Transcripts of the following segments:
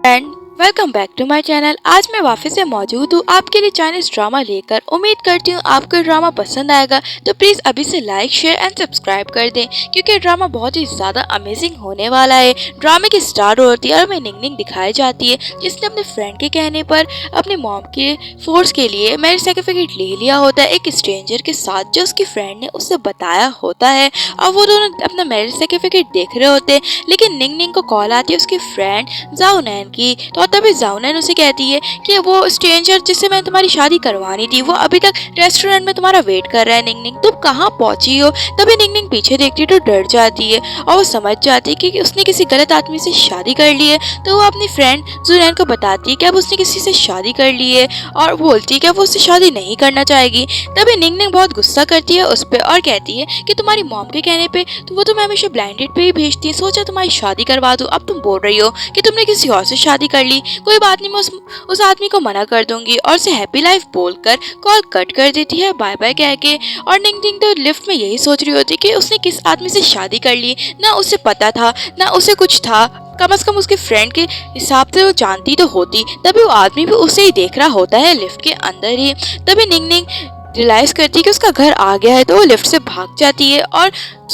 And welcome back to my channel. आज मैं वापस से मौजूद हूँ आपके लिए चाइनीज ड्रामा लेकर। उम्मीद करती हूँ आपको ड्रामा पसंद आएगा, तो प्लीज़ अभी से लाइक शेयर एंड सब्सक्राइब कर दें, क्योंकि ड्रामा बहुत ही ज़्यादा अमेजिंग होने वाला है। ड्रामे की स्टार होती है और हमें निंग दिखाई जाती है, जिसने अपने फ्रेंड के कहने पर अपनी मॉम के फोर्स के लिए मैरिज सर्टिफिकेट ले लिया होता है एक स्ट्रेंजर के साथ, जो उसकी फ्रेंड ने उससे बताया होता है। और वो दोनों अपना मैरिज सर्टिफिकेट देख रहे होते हैं, लेकिन निंग को कॉल आती है उसकी फ्रेंड जाओनैन की। तो तभी जाओनैन उसे कहती है कि वो स्ट्रेंजर जिससे मैं तुम्हारी शादी करवानी थी, वो अभी तक रेस्टोरेंट में तुम्हारा वेट कर रहा है। निंग तुम कहाँ पहुंची हो? तभी निंग पीछे देखती है तो डर जाती है और वो समझ जाती है कि उसने किसी गलत आदमी से शादी कर ली है। तो वो अपनी फ्रेंड जुनैन को बताती है कि अब उसने किसी से शादी कर ली है और बोलती है कि वो उससे शादी नहीं करना चाहेगी। तभी निंग बहुत गुस्सा करती है उस पर और कहती है कि तुम्हारी मॉम के कहने पे तो वो तुम्हें हमेशा ब्लाइंड डेट पे ही भेजती है, सोचा तुम्हारी शादी करवा दूं। अब तुम बोल रही हो कि तुमने किसी और से शादी कर ली। कोई बात नहीं, मैं उस आदमी को मना कर दूंगी। और उसे हैप्पी लाइफ बोलकर कॉल कट कर देती है बाय बाय कह के। और निंग तो लिफ्ट में यही सोच रही होती कि उसने किस आदमी से शादी कर ली। ना उसे पता था ना उसे कुछ था, कम से कम उसके फ्रेंड के हिसाब से वो जानती तो होती। तभी वो आदमी भी उसे ही देख रहा होता है लिफ्ट के अंदर ही। तभी निंग रियलाइज करती है कि उसका घर आ गया है, तो वो लिफ्ट से भाग जाती है और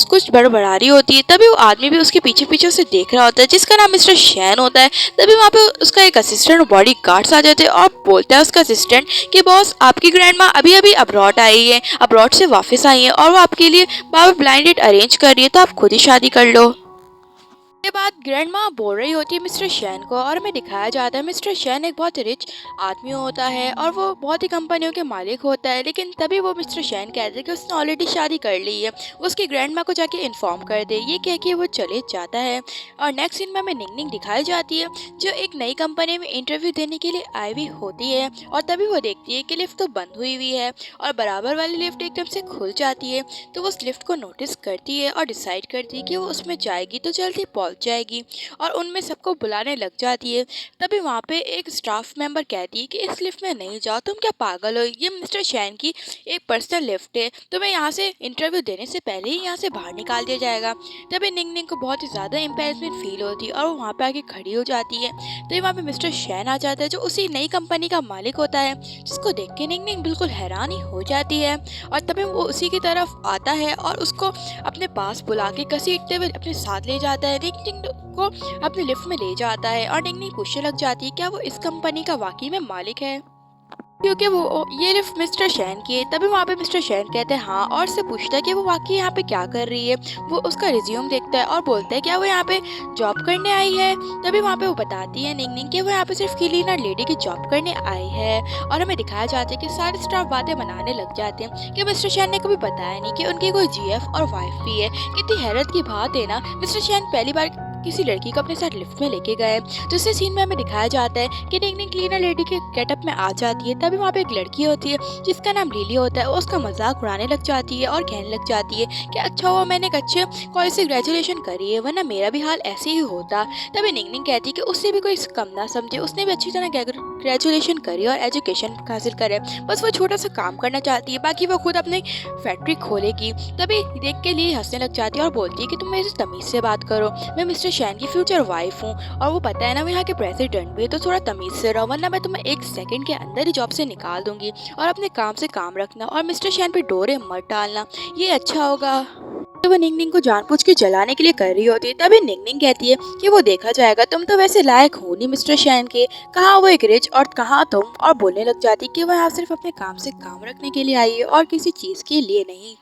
कुछ बड़बड़ा रही होती है। तभी वो आदमी भी उसके पीछे पीछे उसे देख रहा होता है, जिसका नाम मिस्टर शैन होता है। तभी वहाँ पे उसका एक असिस्टेंट और बॉडी गार्ड्स आ जाते हैं और बोलता है उसका असिस्टेंट कि बॉस, आपकी ग्रैंड माँ अभी अभी अब्रॉड आई है, अब्रॉड से वापस आई है और वो आपके लिए बाबा ब्लाइंड डेट अरेंज कर रही है, तो आप खुद ही शादी कर लो। के बाद ग्रैंड माँ बोल रही होती है मिस्टर शैन को, और हमें दिखाया जाता है मिस्टर शैन एक बहुत रिच आदमी होता है और वो बहुत ही कंपनियों के मालिक होता है। लेकिन तभी वो मिस्टर शैन कहते हैं कि उसने ऑलरेडी शादी कर ली है, वो उसकी ग्रैंड माँ को जाके इन्फॉर्म कर दे। ये कह के वो चले जाता है। और नेक्स्ट सीन में हमें निंग दिखाई जाती है, जो एक नई कंपनी में इंटरव्यू देने के लिए आई हुई होती है। और तभी वो देखती है कि लिफ्ट तो बंद हुई हुई है और बराबर वाली लिफ्ट एकदम से खुल जाती है। तो वो उस लिफ्ट को नोटिस करती है और डिसाइड करती है कि वो उसमें जाएगी तो जल्दी पहुंच जाएगी और उनमें सबको बुलाने लग जाती है। तभी वहाँ पे एक स्टाफ मेंबर कहती है कि इस लिफ्ट में नहीं जाओ, तुम क्या पागल हो, ये मिस्टर शैन की एक पर्सनल लिफ्ट है, तुम्हें यहाँ से इंटरव्यू देने से पहले ही यहाँ से बाहर निकाल दिया जाएगा। तभी निंग को बहुत ही ज़्यादा एम्बेरसमेंट फील होती है और वो वहाँ पे आके खड़ी हो जाती है। तभी वहाँ पे मिस्टर शैन आ जाता है, जो उसी नई कंपनी का मालिक होता है, जिसको देख के निंग बिल्कुल हैरान ही हो जाती है। और तभी वो उसी की तरफ आता है और उसको अपने पास बुला के घसीटते हुए अपने साथ ले जाता है। निंग को अपने लिफ्ट में ले जाता है और निंग पूछने लग जाती है क्या वो इस कंपनी का वाकई में मालिक है, क्योंकि वो ये लिफ्ट मिस्टर शैन की है। तभी वहाँ पे मिस्टर शैन कहते हैं हाँ, और से पूछता है कि वो वाकई यहाँ पे क्या कर रही है। वो उसका रिज्यूम देखता है और बोलता है क्या वो यहाँ पे जॉब करने आई है। तभी वहाँ पे वो बताती है निंग कि वो यहाँ पे सिर्फ क्लीनर लेडी की जॉब करने आई है। और हमें दिखाया जाता है कि सारे स्टाफ बातें बनाने लग जाते हैं कि मिस्टर शैन ने कभी बताया नहीं कि उनकी कोई जीएफ और वाइफ भी है। कितनी हैरत की बात है ना, मिस्टर शैन पहली बार किसी लड़की को अपने साथ लिफ्ट में लेके गए। दूसरे सीन में हमें दिखाया जाता है कि निंग क्लीनर लेडी के गेटअप में आ जाती है। तभी वहाँ पे एक लड़की होती है जिसका नाम लिली होता है, वो उसका मजाक उड़ाने लग जाती है और कहने लग जाती है कि अच्छा हुआ मैंने एक अच्छे कॉलेज से ग्रेजुएशन करी है, वरना मेरा भी हाल ऐसे ही होता। तभी निंग कहती है कि उससे भी कोई कम ना समझे, उसने भी अच्छी तरह ग्रेजुएशन करी और एजुकेशन हासिल करे, बस वो छोटा सा काम करना चाहती है, बाकी वो खुद अपनी फैक्ट्री खोलेगी। तभी देख के लिए हंसने लग जाती है और बोलती है कि तुम मेरे से तमीज से बात करो, मैं मिस्टर शैन की फ्यूचर वाइफ हूँ और वो पता है ना वो यहाँ के प्रेसिडेंट भी है, तो थोड़ा तमीज से रहो, वरना मैं तुम्हें एक सेकंड के अंदर ही जॉब से निकाल दूंगी। और अपने काम से काम रखना और मिस्टर शैन पे डोरे मत डालना, ये अच्छा होगा। तो वो निंग को जानबूझ के जलाने के लिए कर रही होती है। तभी निंग कहती है कि वो देखा जाएगा, तुम तो वैसे लायक हो नहीं मिस्टर शैन के, कहाँ वो एक रिच और कहाँ तुम। और बोलने लग जाती कि वो यहाँ सिर्फ अपने काम से काम रखने के लिए आई है और किसी चीज के लिए नहीं।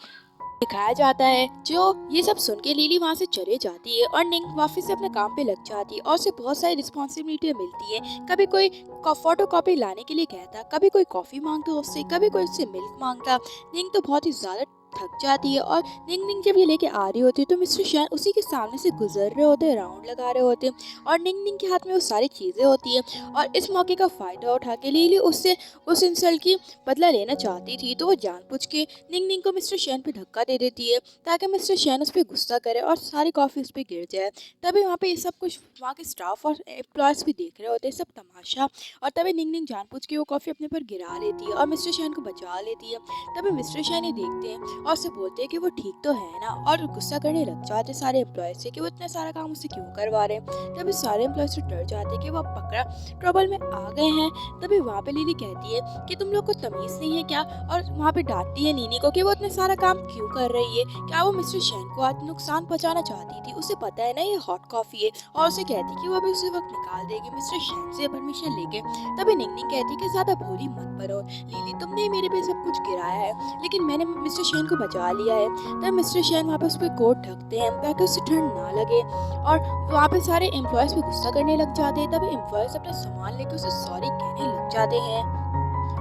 दिखाया जाता है जो ये सब सुन के लिली वहाँ से चले जाती है और निंग वापस से अपने काम पे लग जाती है और उसे बहुत सारी रिस्पॉन्सिबिलिटी मिलती है। कभी कोई फोटो कॉपी लाने के लिए कहता, कभी कोई कॉफी मांगता उससे, कभी कोई उससे मिल्क मांगता। निंग तो बहुत ही ज्यादा थक जाती है और निंग जब ये लेके आ रही होती है तो मिस्टर शैन उसी के सामने से गुजर रहे होते हैं, राउंड लगा रहे होते हैं और निंग के हाथ में वो सारी चीजें होती है। और इस मौके का फायदा उठा के लिली उससे उस इंसल्ट की बदला लेना चाहती थी, तो वो जानबूझ के निंग को मिस्टर शैन पे धक्का दे देती है ताकि मिस्टर शैन उस पर गुस्सा करे और सारी कॉफ़ी उस पर गिर जाए। तभी वहाँ पे ये सब कुछ वहाँ के स्टाफ और एम्प्लॉयज़ भी देख रहे होते हैं, सब तमाशा। और तभी निंग जानबूझ के वो कॉफ़ी अपने पर गिरा लेती है और मिस्टर शैन को बचा लेती है। तभी मिस्टर शैन ये देखते हैं और उससे बोलते हैं कि वो ठीक तो है ना, और गुस्सा करने लग जाते सारे एम्प्लॉय से कि वो इतना सारा काम उससे क्यों करवा रहे हैं। तभी सारे एम्प्लॉय से डर जाते कि वो अब पकड़ा ट्रबल में आ गए हैं। तभी वहाँ पे लिली कहती है कि तुम लोग को तमीज़ नहीं है क्या, और वहाँ पे डांटती है नीनी को कि वो इतना सारा काम क्यों कर रही है, क्या वो मिस्टर शेन को आज नुकसान पहुँचाना चाहती थी, उसे पता है ना ये हॉट कॉफ़ी है, और उसे कहती कि वो अभी उसी वक्त निकाल देगी मिस्टर शेन से परमिशन लेके। तभी निंगनिंग कहती कि ज़्यादा भोली मत बनो लिली, तुमने मेरे पे सब कुछ गिराया है लेकिन मैंने मिस्टर शेन को बचा लिया है। तब मिस्टर शेन वहाँ पे उस पर कोट ढकते हैं ताकि उसे ठंड ना लगे, और वहाँ पे सारे एम्प्लॉयज़ भी गुस्सा करने लग जाते हैं। तभी एम्प्लॉयज़ अपना सामान लेके उसे सॉरी कहने लग जाते हैं,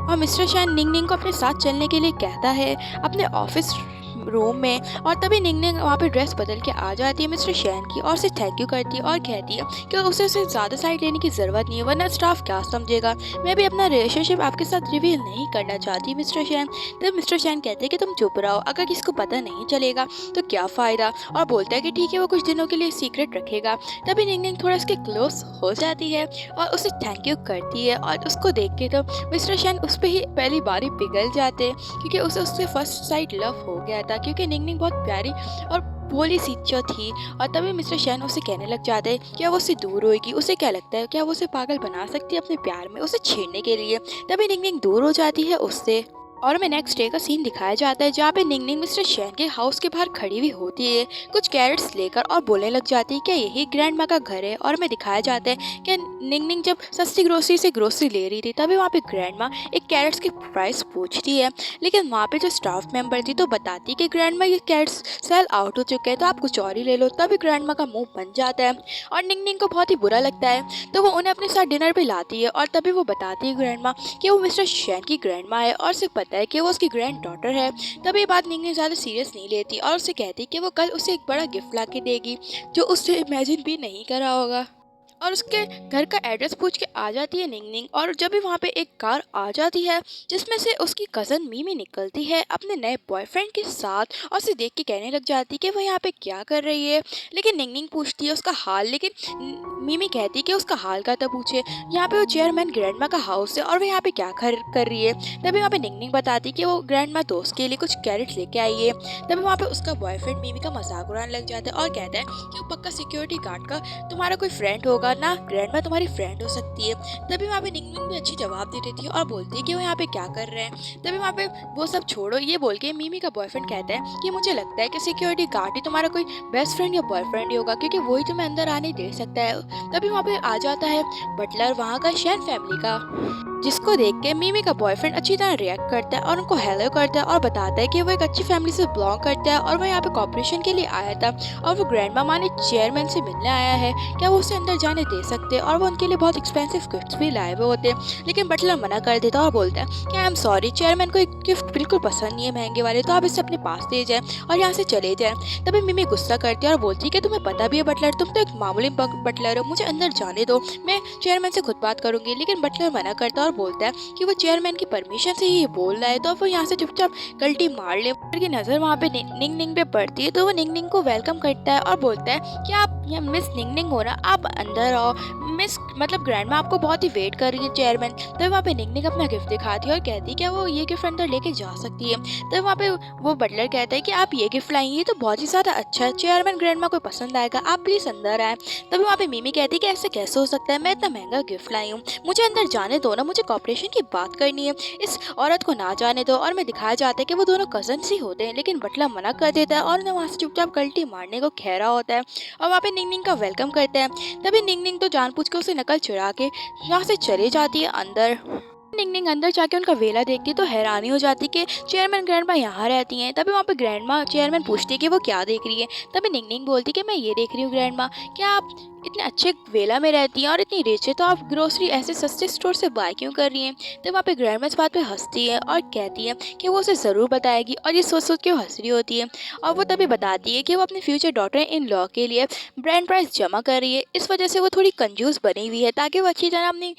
और मिस्टर शैन निंगनिंग को अपने साथ चलने के लिए कहता है अपने ऑफिस रूम में। और तभी निंगनिंग वहाँ पे ड्रेस बदल के आ जाती है मिस्टर शैन की, और उसे थैंक यू करती है और कहती है कि उसे ज़्यादा साइड लेने की ज़रूरत नहीं है वरना स्टाफ क्या समझेगा, मैं भी अपना रिलेशनशिप आपके साथ रिवील नहीं करना चाहती मिस्टर शैन। तब मिस्टर शैन कहते हैं कि तुम चुप रहो, अगर किसी को पता नहीं चलेगा तो क्या फ़ायदा, और बोलता है कि ठीक है वो कुछ दिनों के लिए सीक्रेट रखेगा। तभी निंगनिंग थोड़ा उसके क्लोज हो जाती है और उसे थैंक यू करती है, और उसको देख के तो मिस्टर शैन उस पर ही पहली बार ही पिघल जाते हैं क्योंकि उसे उससे फर्स्ट साइड लव हो गया था, क्योंकि निंगनिंग बहुत प्यारी और भोली सी जो थी। और तभी मिस्टर शैन उसे कहने लग जाते हैं कि वो उससे दूर होएगी, उसे क्या लगता है क्या वो उसे पागल बना सकती है अपने प्यार में उसे छेड़ने के लिए। तभी निंगनिंग दूर हो जाती है उससे, और हमें नेक्स्ट डे का सीन दिखाया जाता है जहाँ पे निंगनिंग मिस्टर शैन के हाउस के बाहर खड़ी हुई होती है कुछ कैरेट्स लेकर, और बोलने लग जाती है क्या यही ग्रैंड माँ का घर है। और हमें दिखाया जाता है कि निंगनिंग जब सस्ती ग्रोसरी से ग्रोसरी ले रही थी तभी वहाँ पे ग्रैंड माँ एक कैरेट्स की प्राइस पूछती है, लेकिन वहाँ पे जो स्टाफ मेंबर थी तो बताती कि ग्रैंड माँ ये कैरेट्स सेल आउट हो चुके हैं तो आप कुछ और ही ले लो। तभी ग्रैंड माँ का मुंह बन जाता है और निंगनिंग को बहुत ही बुरा लगता है, तो वो उन्हें अपने साथ डिनर पे लाती है। और तभी वो बताती है ग्रैंड माँ कि वो मिस्टर शैन की ग्रैंड माँ है और उसे पता है कि वो उसकी ग्रैंड डॉटर है। तब ये बात निंगनिंग ज़्यादा सीरियस नहीं लेती और उसे कहती कि वो कल उसे एक बड़ा गिफ्ट ला के देगी जो उससे इमेजिन भी नहीं करा होगा, और उसके घर का एड्रेस पूछ के आ जाती है निंगनिंग। और जब भी वहाँ पे एक कार आ जाती है जिसमें से उसकी कज़न मीमी निकलती है अपने नए बॉयफ्रेंड के साथ, और उसे देख के कहने लग जाती है कि वो यहाँ पे क्या कर रही है। लेकिन निंगनिंग पूछती है उसका हाल, लेकिन मीमी कहती है कि उसका हाल का तब पूछे, यहाँ पे वो चेयरमैन ग्रैंडमा का हाउस है और वो यहाँ पे क्या कर रही है। तभी वहाँ पे निंगनिंग बताती है कि वो ग्रैंडमा दोस्त के लिए कुछ कैरेट लेके आई है। तभी वहाँ पे उसका बॉयफ्रेंड मीमी का मजाक उड़ाने लग जाता है और कहता है कि वो पक्का सिक्योरिटी गार्ड का तुम्हारा कोई फ्रेंड होगा ना, ग्रैंडमा तुम्हारी फ्रेंड हो सकती है। तभी वहाँ पे निंगनिंग भी अच्छी जवाब दे देती है और बोलती है कि वो यहाँ पे क्या कर रहे हैं। तभी वहाँ पे वो सब छोड़ो ये बोल के मीमी का बॉयफ्रेंड कहता है कि मुझे लगता है कि सिक्योरिटी गार्ड ही तुम्हारा कोई बेस्ट फ्रेंड या बॉयफ्रेंड ही होगा क्योंकि वही तुम्हें अंदर आने दे सकता है। तभी वहाँ पे आ जाता है बटलर वहाँ का शैन फैमिली का, जिसको देख के मीमी का बॉयफ्रेंड अच्छी तरह रिएक्ट करता है और उनको हेलो करता है और बताता है कि वो एक अच्छी फैमिली से बिलोंग करता है और वो यहाँ पे कॉपरेशन के लिए आया था और वो ग्रैंडमा माने चेयरमैन से मिलने आया है, क्या वो उसे अंदर जाने दे सकते हैं। और वो उनके लिए बहुत एक्सपेंसिव गिफ्ट्स भी लाए हुए होते हैं, लेकिन बटलर मना कर देता और बोलता है कि आई एम सॉरी चेयरमैन को एक गिफ्ट बिल्कुल पसंद नहीं है महंगे वाले, तो आप इसे अपने पास ले जाएं और यहाँ से चले जाएं। तभी मिमी गुस्सा करती है और बोलती है कि तुम्हें पता भी है बटलर तुम तो एक मामूली बटलर हो, मुझे अंदर जाने दो, मैं चेयरमैन से खुद बात करूंगी। लेकिन बटलर मना करता है और बोलता है कि वो चेयरमैन की परमिशन से ही बोल रहा है, तो वो यहाँ से चुपचाप गलती मार ले। की नज़र वहाँ पे निंगनिंग पे पड़ती है तो वो निंगनिंग को वेलकम करता है और बोलता है कि आप ये मिस निंगनिंग हो ना, आप अंदर आओ, मिस मतलब ग्रैंडमा आपको बहुत ही वेट कर रही है चेयरमैन। तो वहाँ पे निंगनिंग अपना गिफ्ट दिखाती है और कहती है कि वो ये गिफ्ट अंदर लेके जा सकती है। तो वहाँ पे वो बटलर कहता है कि आप ये गिफ्ट लाई ये तो बहुत ही ज़्यादा अच्छा है, चेयरमैन ग्रैंडमा को पसंद आएगा, आप प्लीज़ अंदर आए। तभी वहाँ पे मिमी कहती है कि ऐसे कैसे हो सकता है, मैं इतना महंगा गिफ्ट लाई हूँ, मुझे अंदर जाने दो ना, मुझे कॉपरेशन की बात करनी है, इस औरत को ना जाने दो। और मैं दिखाया जाता है कि वो दोनों कजन्स ही होते हैं, लेकिन बटलर मना कर देता है और उन्हें वहाँ से चुपचाप गलती मारने को खैरा होता है और वहाँ पे निंगनिंग का वेलकम करता है। तभी निंगनिंग तो जानबूझ के उसे नकल चुरा के यहाँ से चली जाती है अंदर। निंगनिंग अंदर जाके उनका वेला देखती है तो हैरानी हो जाती कि चेयरमैन ग्रैंडमा यहाँ रहती हैं। तभी वहाँ पे ग्रैंडमा चेयरमैन पूछती है कि वो क्या देख रही है। तभी निंगनिंग बोलती है कि मैं ये देख रही हूँ ग्रैंडमा, क्या आप इतने अच्छे वेला में रहती हैं और इतनी रिच है तो आप ग्रोसरी ऐसे सस्ते स्टोर से बाय क्यों कर रही हैं। तो वहाँ पे ग्रैंडमा इस बात पे हंसती है और कहती है कि वो उसे ज़रूर बताएगी, और ये सोच सोच के वो हंस रही होती है। और वो तभी बताती है कि वो अपने फ्यूचर डॉटर इन लॉ के लिए ब्रांड प्राइस जमा कर रही है, इस वजह से वो थोड़ी कंजूस बनी हुई है ताकि वो अच्छी तरह अपनी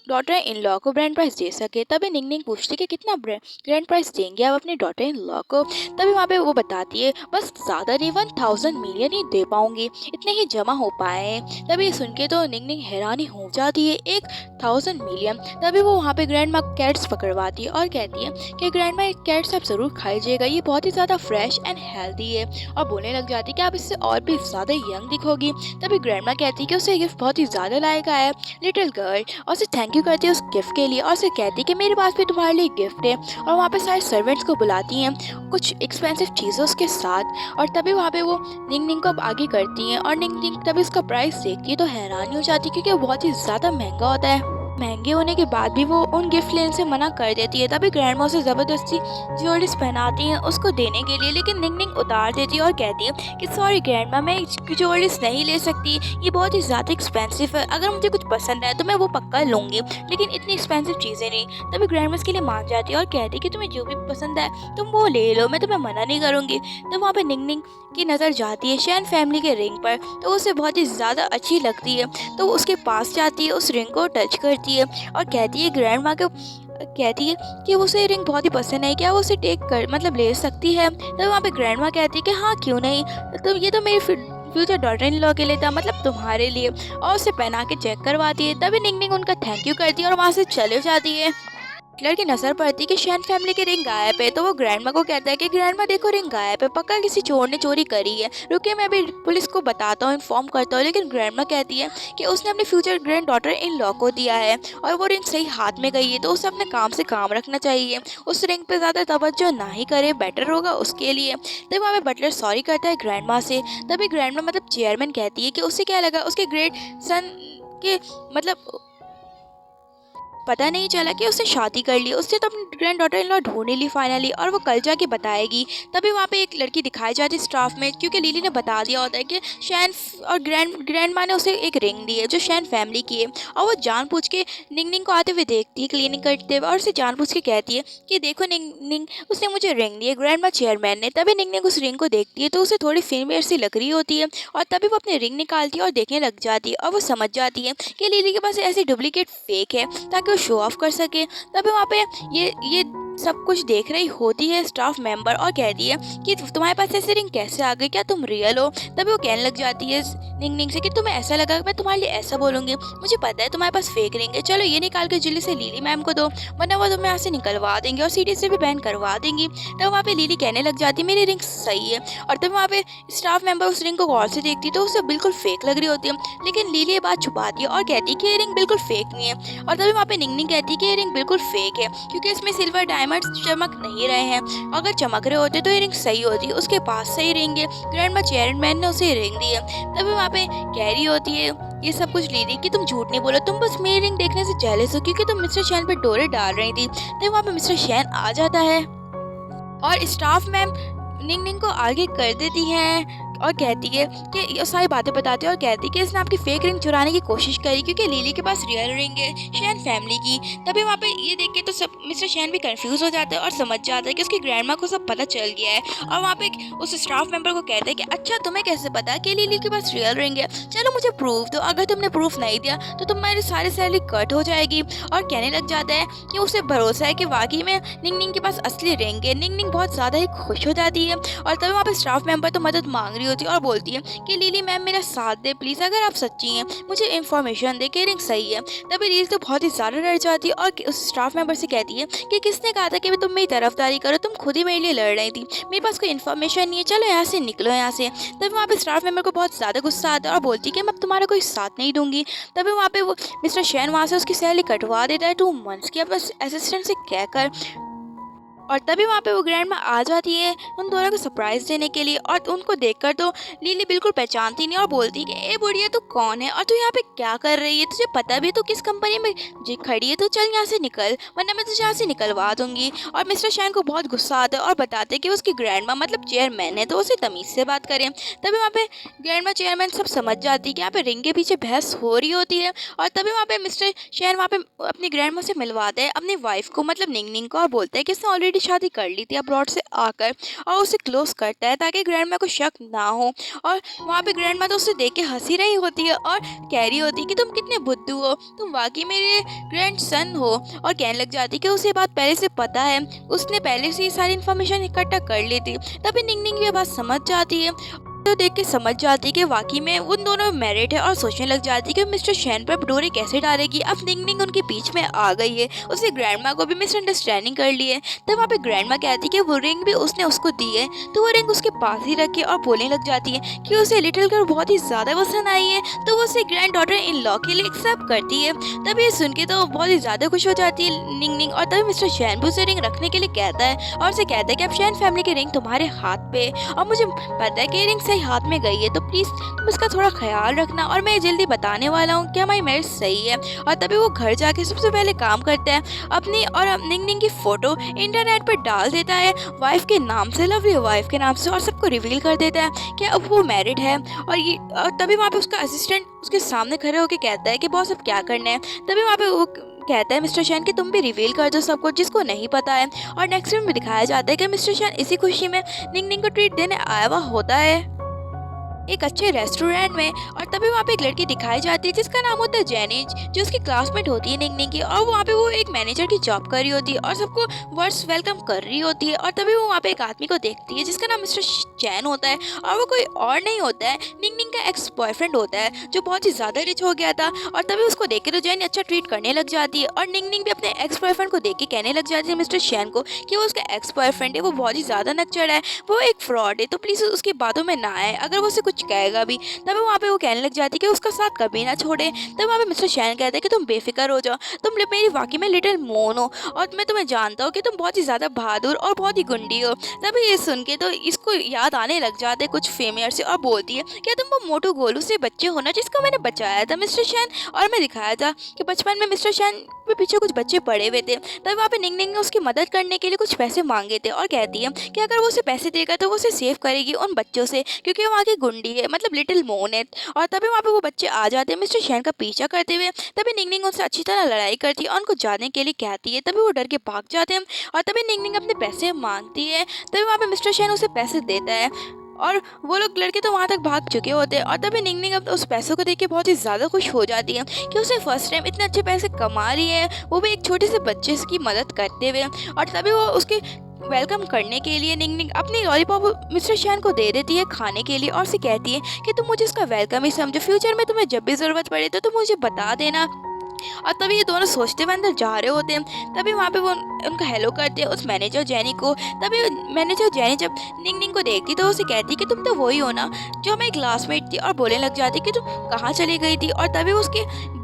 डॉटर इन लॉ को ब्रांड प्राइस दे सके। तभी निंगनिंग पूछती कि कितना ग्रैंड प्राइस देंगे आप अपने डॉटर इन लॉ को। तभी वहाँ पे वो बताती है बस ज़्यादा नहीं 1000 मिलियन ही दे पाऊंगी, इतने ही जमा हो पाए। तभी ये सुन के तो निंग निंग हैरानी हो जाती है 1000 मिलियन। तभी वो वहाँ पे ग्रैंड माँ कैट्स पकड़वाती है और कहती है कि ग्रैंड माँ, कैट्स आप ज़रूर खाइएगा, ये बहुत ही ज़्यादा फ्रेश एंड हेल्दी है। और बोलने लग जाती है कि आप इससे और भी ज़्यादा यंग दिखोगी। तभी ग्रैंड माँ कहती है कि उसे गिफ्ट बहुत ही ज़्यादा लायक आया है लिटिल गर्ल, और उसे थैंक यू करती है उस गिफ्ट के लिए और उसे कहती है कि मेरे पास भी तुम्हारे लिए गिफ्ट है। और वहाँ पे सारे सर्वेंट्स को बुलाती हैं कुछ एक्सपेंसिव चीज़ों के साथ। और तभी वहाँ पे वो निंग निंग को अब आगे करती हैं और निंग निंग तभी उसका प्राइस देखती है तो हैरानी हो जाती है क्योंकि वो बहुत ही ज़्यादा महंगा होता है। महंगे होने के बाद भी वो उन गिफ्ट लेने से मना कर देती है। तभी ग्रैंड माँ उसे ज़बरदस्ती ज्वेलरीज पहनाती हैं उसको देने के लिए, लेकिन निंग निंग उतार देती है और कहती है कि सॉरी ग्रैंड माँ, मैं ज्वेलरीज नहीं ले सकती, ये बहुत ही ज़्यादा एक्सपेंसिव है। अगर मुझे कुछ पसंद है तो मैं वो पक्का लूँगी, लेकिन इतनी एक्सपेंसिव चीज़ें नहीं। तभी ग्रैंड माँ इसके लिए मान जाती है और कहती है कि तुम्हें जो भी पसंद है तुम वो ले लो, मैं तुम्हें मना नहीं करूँगी। तो वहाँ पर निंग निंग की नज़र जाती है शैन फैमिली के रिंग पर, तो उसे बहुत ही ज़्यादा अच्छी लगती है। तो उसके पास जाती है, उस रिंग को टच करती है और कहती है ग्रैंड माँ को, कहती है कि उसे रिंग बहुत ही पसंद है, क्या वो उसे टेक कर मतलब ले सकती है। तो वहाँ पे ग्रैंड माँ कहती है कि हाँ क्यों नहीं, तो ये तो मेरी फ्यूचर डॉटर इन लॉ के लिए था, मतलब तुम्हारे लिए, और उसे पहना के चेक करवाती है। तभी निंग निंग उनका थैंक यू करती है और वहाँ से चले जाती है। हिटलर की नजर पड़ती है कि शैन फैमिली की रिंग गायब है, तो वो ग्रैंडमा को कहता है कि ग्रैंडमा देखो रिंग गायब है, पक्का किसी चोर ने चोरी करी है, रुकिए मैं अभी पुलिस को बताता हूँ, इन्फॉर्म करता हूँ। लेकिन ग्रैंडमा कहती है कि उसने अपनी future grand daughter in law को दिया है और वो रिंग सही हाथ में गई है, तो उसे अपने काम से काम रखना चाहिए, उस रिंग पे ज़्यादा तवज्जो ना ही करे, बेटर होगा उसके लिए। तब वहाँ पे बटलर सॉरी करता है ग्रैंडमा से। तभी ग्रैंडमा मतलब चेयरमैन कहती है कि उससे क्या लगा उसके ग्रेट सन के मतलब पता नहीं चला कि उसने शादी कर ली, उससे तो अपनी ग्रैंड डॉटर इन लॉ ढूंढ ली फाइनली, और वो कल जाके बताएगी। तभी वहाँ पे एक लड़की दिखाई जाती स्टाफ में, क्योंकि लिली ने बता दिया होता है कि शैन और ग्रैंड माँ ने उसे एक रिंग दी है जो शैन फैमिली की है, और वो जानबूझ के निंग निंग को आते हुए देखती है क्लीनिंग करते हुए और उसे जानबूझ के कहती है कि देखो निंग निंग, उसने मुझे रिंग दी है ग्रैंड माँ चेयरमैन ने। तभी निंग निंग उस रिंग को देखती है तो उसे थोड़ी फेमियर सी लग रही होती है, और तभी वो अपनी रिंग निकालती है और देखने लग जाती है, और वो समझ जाती है कि लिली के पास ऐसी डुप्लीकेट फेक है ताकि वो शो ऑफ कर सके। तभी वहाँ पे ये सब कुछ देख रही होती है स्टाफ मेंबर और कहती है कि तुम्हारे पास ऐसे रिंग कैसे आ गई, क्या तुम रियल हो। तभी वो कहने लग जाती है निंग निंग से कि तुम्हें ऐसा लगा मैं तुम्हारे लिए ऐसा बोलूँगी, मुझे पता है तुम्हारे पास फेक रिंग है, चलो ये निकाल के जल्दी से लिली मैम को दो, वरना वो तुम्हें यहाँ से निकलवा देंगे और सीढ़ी से भी बैन करवा देंगी। तब वहाँ पे लिली कहने लग जाती है मेरी रिंग सही है, और तब वहाँ पे स्टाफ मेंबर उस रिंग को गौर से देखती है तो उसे बिल्कुल फेक लग रही होती है, लेकिन लिली ये बात छुपाती है और कहती है कि ये रिंग बिल्कुल फेक नहीं है। और तभी वहाँ पे निंग निंग कहती है कि ये रिंग बिल्कुल फेक है क्योंकि इसमें सिल्वर डायमंड्स चमक नहीं रहे हैं, अगर चमक रहे होते तो ये रिंग सही होती, उसके पास सही रिंग है, ग्रैंडमा चेयरमैन ने उसे रिंग दी है। तभी वहाँ पे कैरी होती है ये सब कुछ लिली कि तुम झूठ नहीं बोलो, तुम बस मेरी रिंग देखने से जेलस हो क्योंकि तुम मिस्टर शैन पे डोरे डाल रही थी। तभी वहाँ पे मिस्टर शैन आ जाता है और स्टाफ मैम निंग निंग को आगे कर देती हैं और कहती है कि ये सारी बातें बताती है और कहती है कि इसने आपकी फेक रिंग चुराने की कोशिश करी क्योंकि लिली के पास रियल रिंग है शैन फैमिली की। तभी वहाँ पे ये देख के तो सब मिस्टर शैन भी कंफ्यूज हो जाता है और समझ जाता है कि उसकी ग्रैंडमा को सब पता चल गया है, और वहाँ पे उस स्टाफ मेंबर को कहता है कि अच्छा तुम्हें कैसे पता कि लिली के पास रियल रिंग है, चलो मुझे प्रूफ दो, अगर तुमने प्रूफ नहीं दिया तो तुम्हारी सारी सैलरी कट हो जाएगी। और कहने लग जाता है कि उसे भरोसा है कि वाकई में निंग निंग के पास असली रिंग है। निंग निंग बहुत ज़्यादा ही खुश हो जाती है, और तभी वहाँ पे स्टाफ मेंबर तो मदद मांग रही होती है और बोलती है कि लिली मैम मेरा साथ दे प्लीज़, अगर आप सच्ची हैं मुझे इन्फॉर्मेशन दे कि रिंग सही है। तभी लिली तो बहुत ही ज़्यादा डर जाती है और उस स्टाफ मेंबर से कहती है कि किसने कहा था कि तुम मेरी तरफदारी करो, तुम खुद ही मेरे लिए लड़ रही थी, मेरे पास कोई इन्फॉर्मेशन नहीं है, चलो यहाँ से निकलो यहाँ से। तभी वहाँ पे स्टाफ मेंबर को बहुत ज़्यादा गुस्सा आता है और बोलती है कि मैं तुम्हारा कोई साथ नहीं दूंगी। तभी वहाँ पे वो मिस्टर शैन वहाँ से उसकी सैलरी कटवा देता है 2 मंथ्स की अपने असिस्टेंट से कहकर। और तभी वहाँ पे वो ग्रैंडमा आ जाती है उन दोनों को सरप्राइज देने के लिए, और उनको देखकर तो लिली बिल्कुल पहचानती नहीं और बोलती है कि ए बुढ़िया तू कौन है और तू यहाँ पे क्या कर रही है, तुझे पता भी है तू किस कंपनी में खड़ी है, तो चल यहाँ से निकल वरना मैं तुझे यहाँ से निकलवा दूंगी। और मिस्टर शैन को बहुत गुस्सा आता है और बताते कि उसकी ग्रैंडमा मतलब चेयरमैन है तो उसे तमीज़ से बात करें। तभी वहाँ पे ग्रैंडमा चेयरमैन सब समझ जाती है कि यहाँ पे रिंग के पीछे बहस हो रही होती है, और तभी वहाँ पे मिस्टर शैन वहाँ पे अपनी ग्रैंडमा से मिलवाता है अपनी वाइफ को मतलब निंग निंग को, और बोलता है कि उसने ऑलरेडी शादी कर ली थी अब्रॉड से आकर, और उसे क्लोज करता है ताकि ग्रैंडमा को शक ना हो। और वहाँ पे ग्रैंडमा तो उसे देख के हंसी रही होती है और कह रही होती है कि तुम कितने बुद्धू हो, तुम वाकई मेरे ग्रैंड सन हो। और कहने लग जाती है कि उसे बात पहले से पता है, उसने पहले से ही सारी इन्फॉर्मेशन इकट्ठा कर ली थी। तभी निंग निंग ये बात समझ जाती है तो देख के समझ जाती है कि वाकई में उन दोनों मैरिड है और सोचने लग जाती है कि मिस्टर शैन पर डोरे कैसे डालेगी। अब निंग निंग उनके बीच में आ गई है, उसकी ग्रैंडमा को भी मिसअंडरस्टैंडिंग कर ली है। तब वहाँ पे ग्रैंडमा कहती है कि वो रिंग भी उसने उसको दी है, तो वो रिंग उसके पास ही रखी और बोलने लग जाती है कि उसे लिटिल गर्ल बहुत ही ज्यादा पसंद आई है, तो वो उसे ग्रैंड डॉटर इन लॉ के लिए एक्सेप्ट करती है। तब ये सुन के तो बहुत ही ज्यादा खुश हो जाती है निंग निंग, और तभी मिस्टर शैन भी उसे रिंग रखने के लिए कहता है और उसे कहता है कि अब शैन फैमिली की रिंग तुम्हारे हाथ पे, और मुझे पता है कि रिंग सही हाथ में गई है, तो प्लीज तुम इसका थोड़ा ख्याल रखना, और मैं जल्दी बताने वाला हूँ कि हमारी मैरिज सही है। और तभी वो घर जाके सबसे पहले काम करता है अपनी और निंग निंग की फोटो इंटरनेट पर डाल देता है वाइफ के नाम से, लवली वाइफ के नाम से, और सबको रिवील कर देता है कि अब वो मैरिड है। और तभी वहाँ पे उसका असिस्टेंट उसके सामने खड़े होकर कहता है कि बॉस अब क्या करना है। तभी वहाँ पे वो कहता है मिस्टर शैन कि तुम भी रिवील कर दो सबको जिसको नहीं पता है। और नेक्स्ट में दिखाया जाता है कि मिस्टर शैन इसी खुशी में निंग निंग को ट्रीट देने आया हुआ होता है एक अच्छे रेस्टोरेंट में। और तभी वहाँ पे एक लड़की दिखाई जाती है जिसका नाम होता है जेनी, जो उसकी क्लासमेट होती है निंग निंग की, और वहाँ पे वो एक मैनेजर की जॉब कर रही होती है और सबको वर्ड्स वेलकम कर रही होती है। और तभी वो वहाँ पे एक आदमी को देखती है जिसका नाम मिस्टर चैन होता है, और वो कोई और नहीं होता है, निंग निंग का एक्स बॉयफ्रेंड होता है जो बहुत ही ज्यादा रिच हो गया था। और तभी उसको देख के तो जेनी अच्छा ट्रीट करने लग जाती है, और निंग निंग भी अपने एक्स बॉयफ्रेंड को देख के कहने लग जाती है मिस्टर शैन को कि वो उसका एक्स बॉयफ्रेंड है, वो बहुत ही ज्यादा नकचड़ है, वो एक फ्रॉड है, तो प्लीज उसकी बातों में ना आए अगर वो उसे कुछ कहेगा भी। तब वहाँ पे वो कहने लग जाती है कि उसका साथ कभी ना छोड़े। तब वहाँ पे मिस्टर शैन कहते हैं कि तुम बेफिक्र हो जाओ, तुम मेरी वाकई में लिटिल मोन हो, और मैं तुम्हें जानता हूँ कि तुम बहुत ही ज्यादा बहादुर और बहुत ही गुंडी हो। तभी ये सुन के तो इसको याद आने लग जाते हैं कुछ फेमियर से, और बोलती है क्या तुम वो मोटू गोलू से बच्चे हो ना जिसको मैंने बचाया था मिस्टर शैन, और मैं दिखाया था कि बचपन में मिस्टर शैन के पीछे कुछ बच्चे पड़े हुए थे। तब वहाँ पे निंग निंग ने उसकी मदद करने के लिए कुछ पैसे मांगे थे, और कहती है कि अगर वो उसे पैसे देगा तो वो उसे सेव करेगी उन बच्चों से, क्योंकि वो वहाँ की गुंडी है, मतलब लिटिल मोन है। और तभी वहाँ पे वो बच्चे आ जाते हैं मिस्टर शैन का पीछा करते हुए। तभी निंग निंग उनसे अच्छी तरह लड़ाई करती है और उनको जाने के लिए कहती है, तभी वो डर के भाग जाते हैं। और तभी निंग निंग अपने पैसे मांगती है, तभी वहाँ पे मिस्टर शैन उसे पैसे देता है, और वो लोग लड़के तो वहाँ तक भाग चुके होते हैं। और तभी निंग निंग अब उस पैसों को देख के बहुत ही ज़्यादा खुश हो जाती है कि उसे फर्स्ट टाइम इतने अच्छे पैसे कमा रही है, वो भी एक छोटे से बच्चे की मदद करते हुए। और तभी वो उसके वेलकम करने के लिए निंग निंग अपनी लॉलीपॉप मिस्टर शैन को दे देती है खाने के लिए, और उसे कहती है कि तुम मुझे उसका वेलकम ही समझो, फ्यूचर में तुम्हें जब भी ज़रूरत पड़े तो तुम मुझे बता देना। और तभी ये दोनों सोचते हुए अंदर जा रहे होते हैं। तभी वहाँ पे वो उनका हेलो करते हैं उस मैनेजर जेनी को। तभी मैनेजर जेनी जब निंग निंग को देखती तो उसे कहती कि तुम तो वही हो ना जो हमारी क्लासमेट थी, और बोलने लग जाती कि तुम कहाँ चली गई थी। और तभी उसके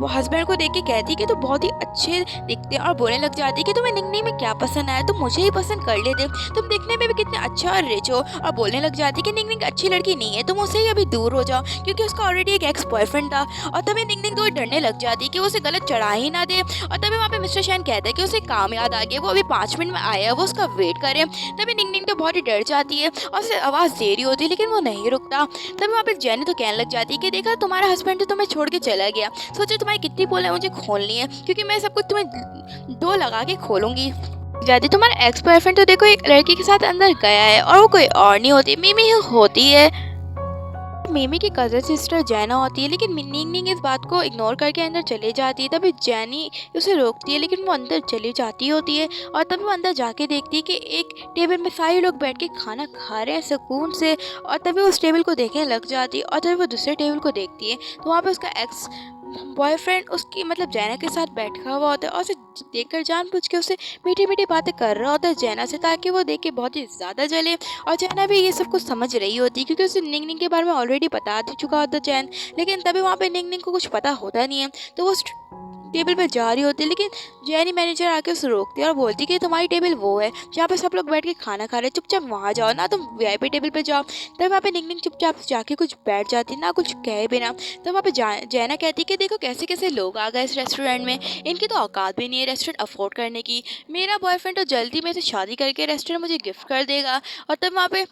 हस्बैंड को देख के कहती कि तुम बहुत ही अच्छे दिखते, और बोलने लग जाती कि तुम्हें निंग निंग में क्या पसंद आया, तुम मुझे ही पसंद कर लेते, तुम देखने में भी कितने अच्छा और रिच हो। और बोलने लग जाती कि निंग निंग अच्छी लड़की नहीं है, तुम उससे ही अभी दूर हो जाओ, क्योंकि उसका ऑलरेडी एक एक्स बॉयफ्रेंड था। और तभी निंग निंग तो डरने लग जाती कि वो उसे गलत चढ़ा ही ना दे। और तभी वहाँ पे मिस्टर शैन कहता है कि उसे काम याद आ गया, वो अभी 5 मिनट में आया है, वो उसका वेट करे। तभी निंग निंग तो बहुत ही डर जाती है और उसे आवाज़ दे रही होती है, लेकिन वो नहीं रुकता। तभी वहाँ पे जेनी तो कहने लग जाती है कि देखा तुम्हारा हस्बैंड तो तुम्हें छोड़ के चला गया, सोचो तुम्हारी कितनी पोल है मुझे खोलनी है, क्योंकि मैं सब कुछ तुम्हें दो लगा के खोलूंगी। जाती तुम्हारा एक्स बॉयफ्रेंड तो देखो एक लड़की के साथ अंदर गया है, और वो कोई और नहीं होती, मिमी ही होती है। मिमी की कजन सिस्टर जैना होती है, लेकिन निंग निंग इस बात को इग्नोर करके अंदर चली जाती है। तभी जैनी उसे रोकती है, लेकिन वो अंदर चली जाती होती है। और तभी वो अंदर जाके देखती है कि एक टेबल में सारे लोग बैठ के खाना खा रहे हैं सुकून से। और तभी वो उस टेबल को देखने लग जाती है, और तभी वो दूसरे टेबल को देखती है तो वहाँ पे उसका एक्स बॉयफ्रेंड उसकी मतलब जैना के साथ बैठा हुआ होता है, और उसे देखकर जानबूझ के उसे मीठी मीठी बातें कर रहा होता है जैना से, ताकि वो देख के बहुत ही ज़्यादा जले। और जैना भी ये सब कुछ समझ रही होती है, क्योंकि उसे निंग निंग के बारे में ऑलरेडी बता चुका होता है जैन। लेकिन तभी वहाँ पे निंग निंग को कुछ पता होता नहीं है, तो वो टेबल पे जा रही होती है, लेकिन जैनी मैनेजर आके उसे रोकती है और बोलती है कि तुम्हारी टेबल वो है जहाँ पे सब लोग बैठ के खाना खा रहे हैं, चुपचाप वहाँ जाओ ना, तुम वीआईपी टेबल पे जाओ। तब वहाँ पे निंग निंग चुपचाप जाके कुछ बैठ जाती ना, कुछ कहे बिना। तो वहाँ पे जैना कहती कि देखो कैसे कैसे लोग आ गए इस रेस्टोरेंट में, इनकी तो औकात भी नहीं है रेस्टोरेंट अफोर्ड करने की, मेरा बॉयफ्रेंड तो जल्दी में से शादी करके रेस्टोरेंट मुझे गिफ्ट कर देगा। और तब वहाँ पे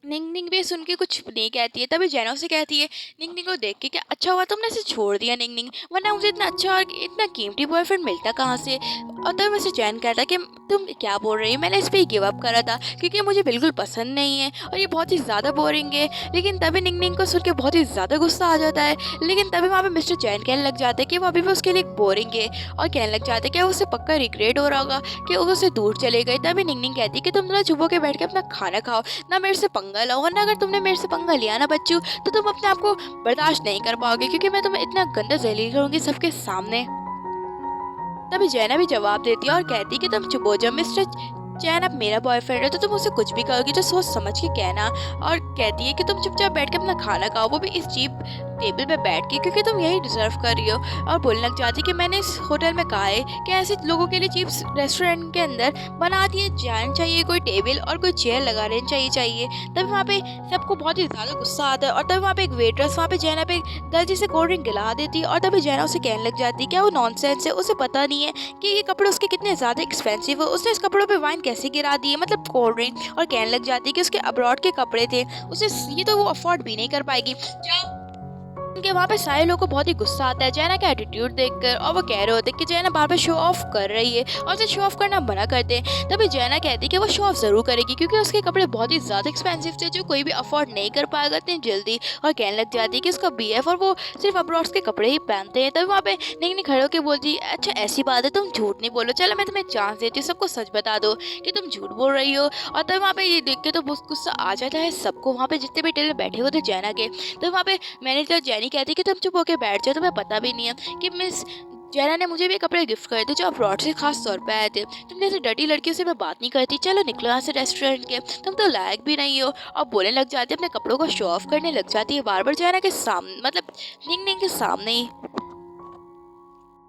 निंग निंग भी सुन के कुछ नहीं कहती है। तभी जैना से कहती है निंग निंग को देख के, क्या अच्छा हुआ तुमने इसे छोड़ दिया निंग निंग, वरना मुझे इतना अच्छा और इतना कीमती बॉयफ्रेंड मिलता कहाँ से। और तब मिस्टर चैन कहता है कि तुम क्या बोल रही हो, मैंने इस पे ही गिव अप करा था क्योंकि मुझे बिल्कुल पसंद नहीं है और ये बहुत ही ज़्यादा बोरिंग है। लेकिन तभी निंग निंग को सुन के बहुत ही ज़्यादा गुस्सा आ जाता है। लेकिन तभी वहाँ पे मिस्टर चैन कहने लग जाते हैं कि वो अभी भी उसके लिए बोरिंग है और कहने लग जाते हैं कि उसे पक्का रिग्रेट हो रहा होगा कि वो उससे दूर चले गए। तभी निंग निंग कहती है कि तुम ना चुप होकर बैठ के अपना खाना खाओ, ना मेरे से पंगा लो, वरना अगर तुमने मेरे से पंगा लिया ना बच्चू तो तुम अपने आप को बर्दाश्त नहीं कर पाओगे क्योंकि मैं तुम्हें इतना गंदा जलील करूँगी सबके सामने। तभी जैना भी जवाब देती है और कहती है कि तुम चुप हो जाओ मिस्टर चैन, अब मेरा बॉयफ्रेंड है तो तुम उसे कुछ भी कहोगी तो सोच समझ के कहना। और कहती है कि तुम चुपचाप बैठ के अपना खाना खाओ, वो भी इस चीप टेबल पे बैठ के, क्योंकि तुम यही डिजर्व कर रही हो। और बोलने लग जाती है कि मैंने इस होटल में कहा है कि ऐसे लोगों के लिए चीप रेस्टोरेंट के अंदर बना दिए जाना चाहिए कोई टेबल और कोई चेयर लगा लेनी चाहिए। तभी वहाँ पे सबको बहुत ही ज़्यादा गुस्सा आता है और तभी वहाँ पे एक वेट्रेस वहाँ पे जैना पे दर्जी से कोल्ड ड्रिंक गिला देती है और तभी जैना उसे कहने लग जाती है क्या वो नॉनसेंस है, उसे पता नहीं है कि ये कपड़े उसके कितने ज़्यादा एक्सपेंसिव है, उसने इस कपड़ों पे वाइन कैसे गिरा दी है, मतलब कोल्ड ड्रिंक। और कहने लग जाती है कि उसके अब्रॉड के कपड़े थे, उसे ये तो वो अफोर्ड भी नहीं कर पाएगी। उनके वहाँ पे सारे लोगों को बहुत ही गुस्सा आता है जैना का एटीट्यूड देखकर और वो कह रहे होते हैं कि जैना बार बार शो ऑफ कर रही है और उसे शो ऑफ करना मना करते हैं। तभी जैना कहती है कि वो शो ऑफ जरूर करेगी क्योंकि उसके कपड़े बहुत ही ज़्यादा एक्सपेंसिव थे जो कोई भी अफोर्ड नहीं कर पाएगा इतनी जल्दी। और कहने लग जाती है कि उसका बीएफ और वो सिर्फ अब्रॉड्स के कपड़े ही पहनते हैं। तभी वहाँ पे निंग निंग खड़े होकर बोलती है अच्छा ऐसी बात है, तुम झूठ नहीं बोलो, चलो मैं तुम्हें चांस देती हूँ, सबको सच बता दो कि तुम झूठ बोल रही हो। और तब वहाँ पे ये देख के तो गुस्सा आ जाता है सबको, वहाँ पे जितने भी टेलर बैठे हुए थे जैना के। तो वहाँ पे मैनेजर जैनी कहती कि तुम चुप होकर बैठ जाओ, तुम्हें पता भी नहीं है कि मिस जैना ने मुझे भी कपड़े गिफ्ट करे थे जो अब्रॉड से खास तौर पे आए थे। तुम जैसे डर्टी लड़कियों से मैं बात नहीं करती, चलो निकलो यहाँ से रेस्टोरेंट के, तुम तो लायक भी नहीं हो। और बोलने लग जाती है, अपने कपड़ों को शो ऑफ करने लग जाती है बार बार जैना के सामने, मतलब निंग निंग के सामने ही।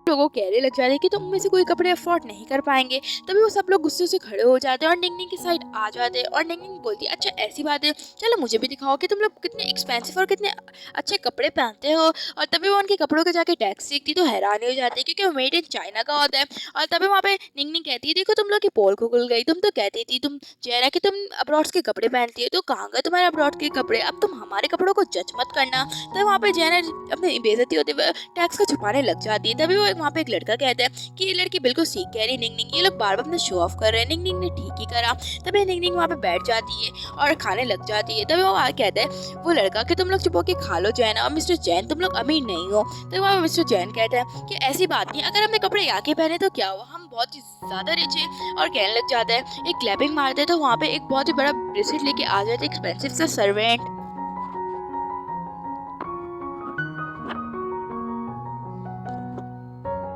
लोगों कहने लग जाते हैं कि तुम में से कोई कपड़े अफोर्ड नहीं कर पाएंगे। तभी वो सब लोग गुस्से से खड़े हो जाते हैं और निंग निंग की साइड आ जाते हैं और निंग निंग बोलती है अच्छा ऐसी बात है, चलो मुझे भी दिखाओ कि तुम लोग कितने एक्सपेंसिव और कितने अच्छे कपड़े पहनते हो। और तभी वो उनके कपड़ों के जाके टैक्स सीखती तो हैरान हो जाती है क्योंकि वो मेड इन चाइना का होता है। और तभी वहाँ पे निंग निंग कहती है देखो तुम लोग की पोल खुल गई, तुम तो कहती थी तुम जैना कि तुम अब्रॉड के कपड़े पहनती है, तो कहाँ गए तुम्हारे अब्रॉड के कपड़े, अब तुम हमारे कपड़ों को जज मत करना। तो वहाँ पे जैना अपनी बेइज्जती होते हुए टैक्स को छुपाने लग जाती है। तभी वो वहाँ पे एक लड़का कहता है कि ये लड़की बिल्कुल सीख कह रही निंग निंग, ये लोग बार बार अपना शो ऑफ कर रहे हैं। निंग निंग ने ठीक ही करा। तभी निंग निंग वहाँ पे बैठ जाती है और खाने लग जाती है। तभी वो कहता है वो लड़का कि तुम लोग चुप होके खा लो जैन, और मिस्टर जैन तुम लोग अमीर नहीं हो। तो वहाँ मिस्टर जैन कहता है कि ऐसी बात नहीं, अगर हमने कपड़े आके पहने तो क्या हुआ, हम बहुत ही ज्यादा रिच है। और कहने लग जाता है एक क्लैपिंग मारते हैं तो वहाँ पे एक बहुत ही बड़ा ब्रेसलेट लेके आ जाता है एक्सपेंसिव सा सर्वेंट।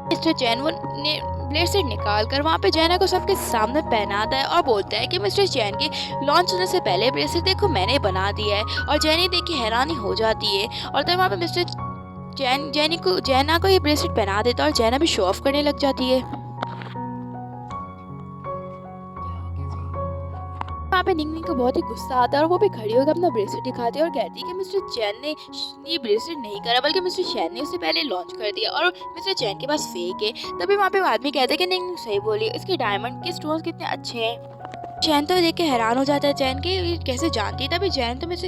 मिस्टर चैन वो ने ब्रेसलेट निकाल कर वहाँ पे जैना को सबके सामने पहनाता है और बोलता है कि मिस्टर चैन के लॉन्च होने से पहले ब्रेसलेट देखो मैंने बना दिया है। और जैनी देख के हैरानी हो जाती है और तब वहाँ पे मिस्टर जैना को ये ब्रेसलेट पहना देता है और जैना भी शो ऑफ करने लग जाती है। वहाँ पे निंग निंग को बहुत ही गुस्सा आता है और वो भी खड़ी होकर अपना ब्रेसलेट दिखाती है और कहती है कि मिस्टर चैन ने ये ब्रेसलेट नहीं करा बल्कि मिस्टर चैन ने उससे पहले लॉन्च कर दिया और मिस्टर चैन के पास फेक है। तभी वहाँ पे वो आदमी कहता है कि निंग निंग सही बोली, इसके डायमंड के स्टोन्स कितने अच्छे हैं। चैन तो देख के हैरान हो जाता है चैन के ये कैसे जानती है। तभी चैन तो मिस्टर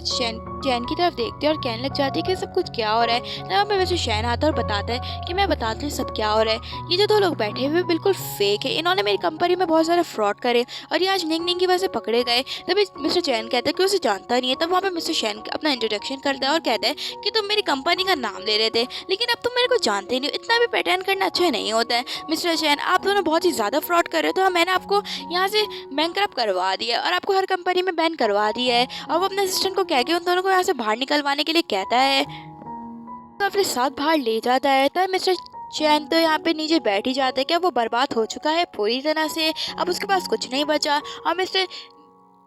चैन की तरफ देखती है और कहने लग जाती है कि सब कुछ क्या हो रहा है। तब हमें मिस्टर चैन आता है और बताता है कि मैं बताती हूँ सब क्या हो रहा है, ये जो दो लोग बैठे हुए बिल्कुल फेक है, इन्होंने मेरी कंपनी में बहुत सारे फ्रॉड करे और ये आज निंग निंग की वजह से पकड़े गए। तभी मिस्टर चैन कहता है कि उसे जानता नहीं है। तब वहाँ पे मिस्टर चैन अपना इंट्रोडक्शन करता है और कहता है कि तुम मेरी कंपनी का नाम ले रहे थे लेकिन अब तुम मेरे को जानते नहीं हो, इतना भी पैटर्न करना अच्छा नहीं होता है। मिस्टर चैन आप दोनों बहुत ही ज़्यादा फ्रॉड कर रहे हो, तो मैंने आपको यहाँ से बैंकरप्ट करवा दिया और आपको हर कंपनी में बैन करवा दिया है। और वो अपने असिस्टेंट को कह के उन दोनों को यहाँ से बाहर निकलवाने के लिए कहता है तो अपने साथ बाहर ले जाता है। तब मिस्टर चैन तो यहाँ पे नीचे बैठ ही जाता है कि वो बर्बाद हो चुका है पूरी तरह से, अब उसके पास कुछ नहीं बचा। और मिस्टर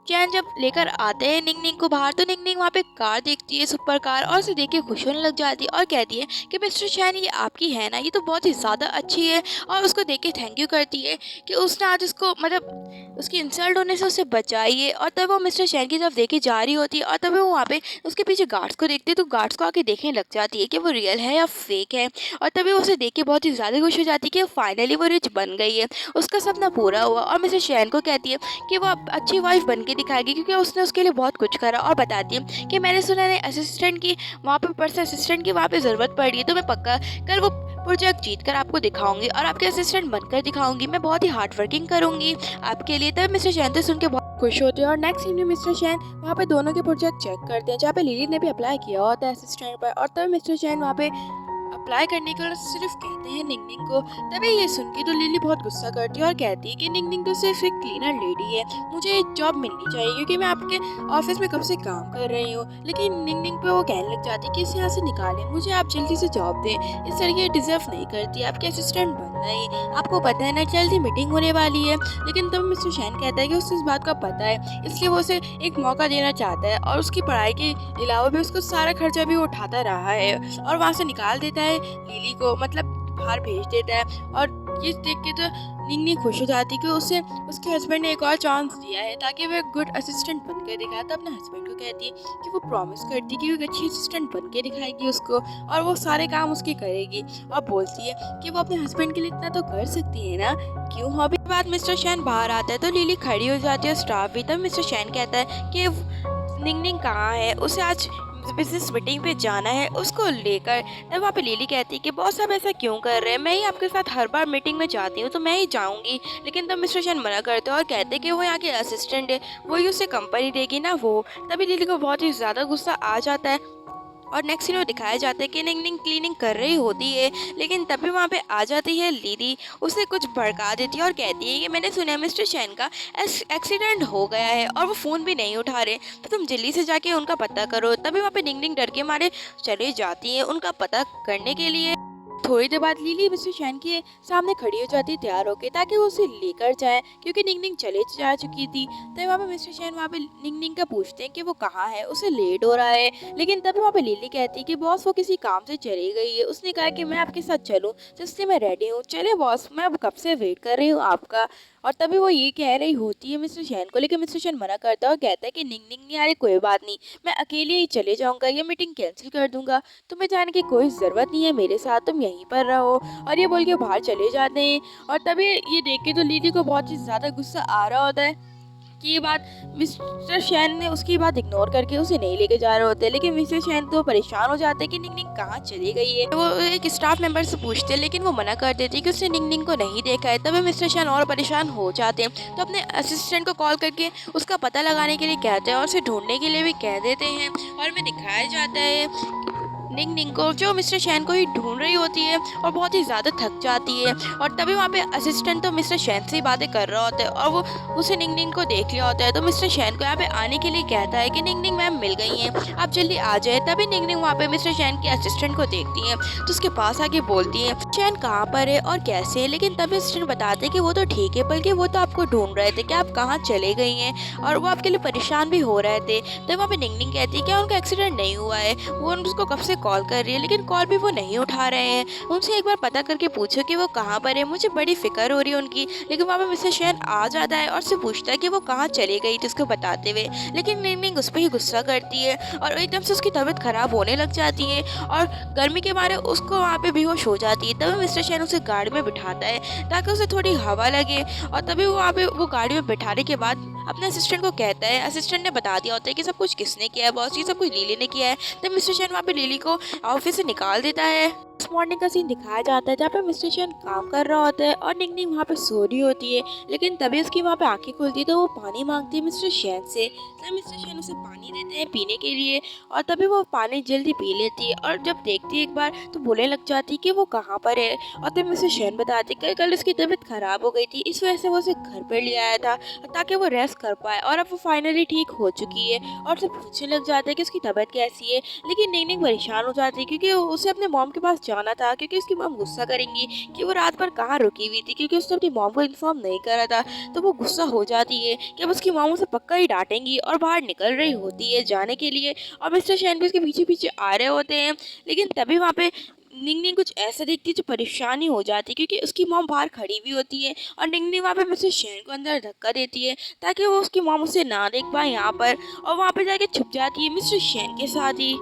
चैन जब लेकर आते हैं निंग निंग को बाहर तो निंग निंग वहाँ पे कार देखती है, सुपर कार, और उसे देख के खुश होने लग जाती है और कहती है कि मिस्टर चैन ये आपकी है ना, ये तो बहुत ही ज़्यादा अच्छी है। और उसको देख के थैंक यू करती है कि उसने आज उसको मतलब उसकी इंसल्ट होने से उसे बचाई है। और तब वो मिस्टर चैन की तरफ देखे जा रही होती है और तब वो वहाँ पे उसके पीछे गार्ड्स को देखती है तो गार्ड्स को आके देखने लग जाती है कि वो रियल है या फेक है। और तभी उसे देख के बहुत ही ज़्यादा खुश हो जाती है कि फाइनली वो रिच बन गई है, उसका सपना पूरा हुआ। और मिस्टर चैन को कहती है कि वो अच्छी वाइफ बन गई के दिखाएगी क्योंकि उसने उसके लिए बहुत कुछ करा, और बताती है कि मैंने सुना है असिस्टेंट की वहाँ पे पर्सनल असिस्टेंट की वहाँ पे ज़रूरत पड़ रही है, तो मैं पक्का कल वो प्रोजेक्ट जीत कर आपको दिखाऊंगी और आपके असिस्टेंट बनकर दिखाऊंगी। मैं बहुत ही हार्ड वर्किंग करूंगी आपके लिए। तब मिस्टर शैन तो सुन के बहुत खुश होते हैं और नेक्स्ट सीन में मिस्टर शैन वहाँ पे दोनों के प्रोजेक्ट चेक करते हैं जहाँ पे लिली ने भी अप्लाई किया होता है असिस्टेंट पर, और तब मिस्टर शैन वहाँ पे अप्लाई करने के लिए सिर्फ कहते हैं निंगनिंग को। तभी ये सुन के तो लिली बहुत गुस्सा करती है और कहती है कि निंगनिंग तो सिर्फ एक क्लीनर लेडी है, मुझे जॉब मिलनी चाहिए क्योंकि मैं आपके ऑफिस में कब से काम कर रही हूँ। लेकिन निंगनिंग पे वो कहने लग जाती है कि इसे यहाँ से निकालें, मुझे आप जल्दी से जॉब दें, इस लड़की डिजर्व नहीं करती आपके असिस्टेंट बनना ही। आपको पता है ना जल्दी मीटिंग होने वाली है। लेकिन तब मिस्टर शैन कहता है कि उसे इस बात का पता है, इसलिए वो उसे एक मौका देना चाहता है और उसकी पढ़ाई के अलावा भी उसको सारा खर्चा भी उठाता रहा है और वहाँ से निकाल देता है लिली को, मतलब बाहर भेज देता है। और ये देख के तो निंगनिंग खुश हो जाती है कि उसे उसके हस्बैंड ने एक और चांस दिया है ताकि वो एक गुड असिस्टेंट बनकर दिखाए। तो अपने हस्बैंड को कहती है कि वो प्रॉमिस करती है कि वो एक अच्छी असिस्टेंट बन के दिखाएगी उसको और वो सारे काम उसके करेगी, और बोलती है कि वो अपने हस्बैंड के लिए इतना तो कर सकती है ना, क्यों। हॉबी के बाद मिस्टर शैन बाहर आता है तो लिली खड़ी हो जाती है, स्टाफ भी। तब मिस्टर शैन कहता है कि निंगनिंग कहाँ है, उसे आज बिजनेस मीटिंग पे जाना है उसको लेकर। तब वहाँ पे लिली कहती है कि बॉस आप ऐसा क्यों कर रहे हैं, मैं ही आपके साथ हर बार मीटिंग में जाती हूँ तो मैं ही जाऊँगी। लेकिन तब मिस्टर शैन मना करते हैं और कहते हैं कि वो यहाँ के असिस्टेंट है, वही उसे कंपनी देगी ना वो। तभी लिली को बहुत ही ज़्यादा गुस्सा आ जाता है और नेक्स्ट सीन में दिखाया जाता है कि निंगनिंग क्लीनिंग कर रही होती है। लेकिन तभी वहाँ पे आ जाती है लिली, उसे कुछ भड़का देती है और कहती है कि मैंने सुना है मिस्टर शैन का एक्सीडेंट हो गया है और वो फ़ोन भी नहीं उठा रहे, तो तुम जल्दी से जाके उनका पता करो। तभी वहाँ पे निंगनिंग डर के मारे चले जाती है उनका पता करने के लिए। थोड़ी देर बाद लिली मिस्टर शैन के सामने खड़ी हो जाती है तैयार होकर ताकि वो उसे लेकर जाए क्योंकि निंगनिंग चले जा चुकी थी। तभी वहाँ पे मिस्टर शैन वहाँ पे निंगनिंग का पूछते हैं कि वो कहाँ है, उसे लेट हो रहा है। लेकिन तभी वहाँ पे लिली कहती है कि बॉस वो किसी काम से चली गई है, उसने कहा कि मैं आपके साथ चलूँ, तो इसलिए मैं रेडी हूँ, चले बॉस, मैं अब कब से वेट कर रही हूँ आपका। और तभी वो ये कह रही होती है मिस्टर शैन को, लेकिन मिस्टर शैन मना करता है और कहता है कि निंगनिंग नहीं आ रही, कोई बात नहीं, मैं अकेले ही चले जाऊँगा, ये मीटिंग कैंसिल कर दूंगा, तुम्हें जाने की कोई ज़रूरत नहीं है मेरे साथ, तुम यहीं पर रहो। और ये बोल के बाहर चले जाते हैं। और तभी ये देख के तो लिली को बहुत ही ज़्यादा गुस्सा आ रहा होता है कि ये बात मिस्टर शैन ने उसकी बात इग्नोर करके उसे नहीं लेके जा रहे होते। लेकिन मिस्टर शैन तो परेशान हो जाते हैं कि निंगनिंग कहाँ चली गई है। वो एक स्टाफ मेंबर से पूछते हैं लेकिन वो मना कर देती है कि उसने निंगनिंग को नहीं देखा है। तभी मिस्टर शैन और परेशान हो जाते हैं तो अपने असिस्टेंट को कॉल करके उसका पता लगाने के लिए कहते हैं और उसे ढूंढने के लिए भी कह देते हैं। और में दिखाया जाता है निंगनिंग को जो मिस्टर शैन को ही ढूंढ रही होती है और बहुत ही ज़्यादा थक जाती है। और तभी वहाँ पे असिस्टेंट तो मिस्टर शैन से ही बातें कर रहा होता है और वो उसे निंगनिंग को देख लिया होता है। तो मिस्टर शैन को यहाँ पे आने के लिए कहता है कि निंगनिंग मैम मिल गई हैं, आप जल्दी आ जाए। तभी निंगनिंग वहाँ पे मिस्टर शैन के असिस्टेंट को देखती है तो उसके पास आके बोलती है शैन कहाँ पर है और कैसे है। लेकिन तभी असिस्टेंट बताते हैं कि वो तो ठीक है, बल्कि वो तो आपको ढूंढ रहे थे कि आप कहाँ चले गई हैं और वो आपके लिए परेशान भी हो रहे थे। तो वहाँ पे निंगनिंग कहती है कि उनका एक्सीडेंट नहीं हुआ है, वो उसको कब से कॉल कर रही है लेकिन कॉल भी वो नहीं उठा रहे हैं, उनसे एक बार पता करके पूछो कि वो कहाँ पर है, मुझे बड़ी फिक्र हो रही है उनकी। लेकिन वहाँ पे मिस्टर शैन आ जाता है और उससे पूछता है कि वो कहाँ चली गई थी उसको बताते हुए। लेकिन निंगनिंग उस पर ही गुस्सा करती है और एकदम से उसकी तबीयत खराब होने लग जाती है और गर्मी के मारे उसको वहाँ पे बेहोश हो जाती है। तभी मिस्टर शैन उसे गाड़ी में बिठाता है ताकि उसे थोड़ी हवा लगे। और तभी वहाँ पे वो गाड़ी में बिठाने के बाद अपने असिस्टेंट को कहता है, असिस्टेंट ने बता दिया होता है कि सब कुछ किसने किया है बॉस, ये सब कुछ लिली ने किया है। तब मिस्टर शैन वहाँ पे लिली को ऑफिस से निकाल देता है। मॉर्निंग का सीन दिखाया जाता है जहाँ पे मिस्टर शैन काम कर रहा होता है और निंगनिंग वहाँ पे सो रही होती है। लेकिन तभी उसकी वहाँ पे आंखें खुलती है तो वो पानी मांगती है मिस्टर शैन से। तब मिस्टर शैन उसे पानी देते हैं पीने के लिए और तभी वो पानी जल्दी पी लेती है और जब देखती है एक बार तो बोलने लग जाती है कि वो कहाँ पर है। और तब मिस्टर शैन बताते कि कल उसकी तबीयत खराब हो गई थी, इस वजह से वो उसे घर पर ले आया था ताकि वो रेस्ट कर पाए और अब वो फाइनली ठीक हो चुकी है। और सब पूछने लग जाते हैं कि उसकी तबीयत कैसी है। लेकिन निंगनिंग परेशान हो जाती है क्योंकि उसे अपने मॉम के पास जाना था क्योंकि उसकी मॉम गुस्सा करेंगी कि वो रात भर कहाँ रुकी हुई थी क्योंकि उसने अपनी मॉम को इन्फॉर्म नहीं करा था। तो वो गुस्सा हो जाती है कि अब उसकी मॉम उसे पक्का ही डांटेंगी और बाहर निकल रही होती है जाने के लिए और मिस्टर शैन भी उसके पीछे पीछे आ रहे होते हैं। लेकिन तभी वहाँ पे निंगनिंग कुछ ऐसा देखती है जो परेशानी हो जाती है क्योंकि उसकी मॉम बाहर खड़ी हुई होती है और निंगनिंग वहाँ पे मिस्टर शैन को अंदर धक्का देती है ताकि वो उसकी मॉम उसे ना देख पाए यहाँ पर और वहाँ पे जाके छुप जाती है मिस्टर शैन के साथ ही।